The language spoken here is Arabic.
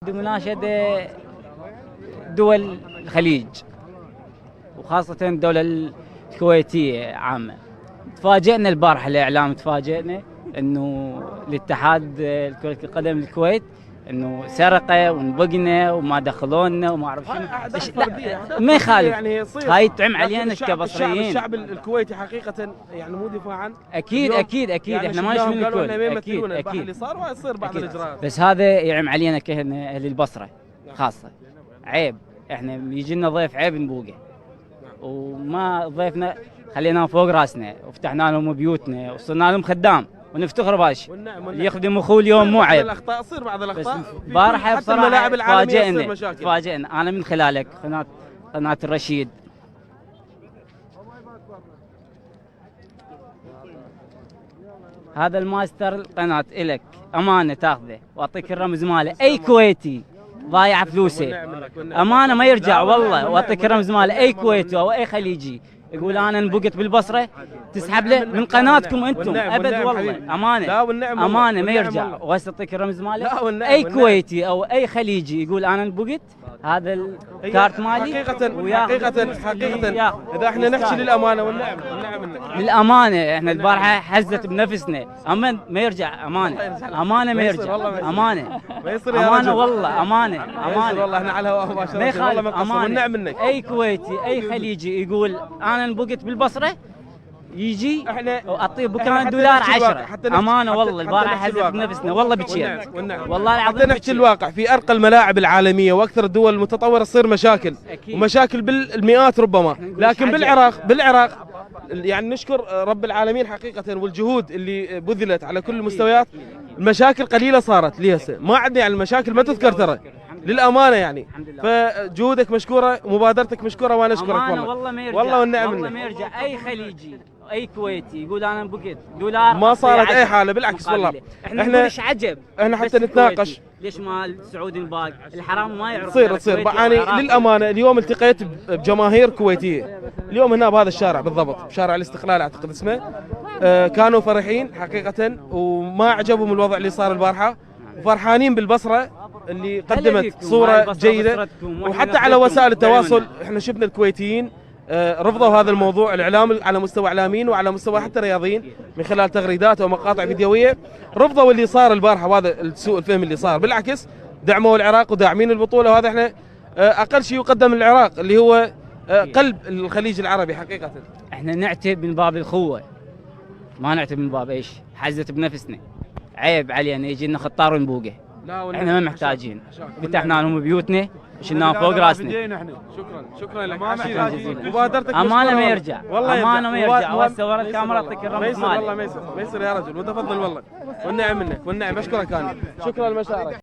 بمناشدة دول الخليج وخاصة الدولة الكويتية عامة. تفاجئنا البارحة الإعلام، تفاجئنا إنه الاتحاد كرة القدم الكويت إنه سرقة ونبقنا وما دخلونا وما أعرف شنو. ما يخالف، يعني هاي تعم علينا كبصريين. الشعب الكويتي حقيقة يعني مو دفاعا. أكيد يعني احنا ما نشمل الكل. أكيد اللي صار ويصير بعض الإجراءات. بس هذا يعم علينا كهنا أهل البصرة خاصة. عيب، احنا يجي لنا ضيف عيب نبوقه، وما ضيفنا خلينا فوق راسنا وفتحنا لهم بيوتنا وصرنا لهم خدام ونفتخر باش يخدم اخوه اليوم مو عيب. الاخطاء تصير بعض الاخطاء. بارحه بصراحه الملاعب العالميه تفاجئنا انا من خلالك قناه الرشيد. هذا الماستر القناه الك امانه تاخذه واعطيك الرمز ماله. اي كويتي ضايع فلوسه امانه ما يرجع والله، واعطيك الرمز ماله. اي كويتي او اي خليجي يقول انا انبقت بالبصره تسحب له من قناتكم انتم ابد والله امانه. امانه ما يرجع. وهسه اعطيك الرمز ماله. اي كويتي او اي خليجي يقول انا انبقت هذا الكارت مالي حقيقه اذا احنا نحكي للامانه والنعم للامانه احنا البارحه حزت بنفسنا. اما ما يرجع امانه ما يرجع امانه والله امانه والله احنا على الهواء مباشره والله ما قصر والنعم منك. اي كويتي اي خليجي يقول انا انبقت بالبصره يجي اعطيه بكان دولار 10 امانه والله. البارحه حزت بنفسنا والله بكيت والله العظيم. حتى نحكي الواقع في ارقى الملاعب العالميه واكثر الدول المتطوره تصير مشاكل ومشاكل بالمئات ربما، لكن بالعراق يعني نشكر رب العالمين حقيقه والجهود اللي بذلت على كل المستويات. المشاكل قليله صارت لي هسه، ما عندنا يعني المشاكل ما تذكر ترى للامانه يعني. فجهودك مشكوره ومبادرتك مشكوره وانا اشكرك والله والنعم والله ما يرجع. اي خليجي اي كويتي يقول انا بقيت دولار ما صارت اي حاله بالعكس والله. احنا ايش عجب احنا حتى نتناقش ليش ما سعود الباق الحرام ما يعرف تصير يعني للامانه. اليوم التقيت بجماهير كويتيه اليوم هنا بهذا الشارع بالضبط، بشارع الاستقلال اعتقد اسمه. كانوا فرحين حقيقه وما عجبهم الوضع اللي صار البارحه، وفرحانين بالبصره اللي قدمت صوره جيده. وحتى على وسائل التواصل احنا شفنا الكويتيين رفضوا هذا الموضوع. الاعلام على مستوى اعلاميين وعلى مستوى حتى رياضيين من خلال تغريدات ومقاطع فيديويه رفضوا اللي صار البارحه وهذا سوء الفهم اللي صار. بالعكس دعموا العراق وداعمين البطوله، وهذا احنا اقل شيء يقدم للعراق اللي هو قلب الخليج العربي حقيقه. احنا نعتب من باب الخوه، ما نعتب من باب ايش حزت بنفسنا. عيب علينا يجي لنا خطار ونبوقه. احنا ما محتاجين، فتحنا لهم بيوتنا وشلناهم فوق راسنا. شكرا لك. مبادرتك امانه ما يرجع امانه ما يرجع. وهسه ورا الكاميرا اعطيك الرمز مالي. والله ما يصير يا رجل وتفضل والله والنعم منك والنعم. اشكرك انا، شكرا لمشاعرك.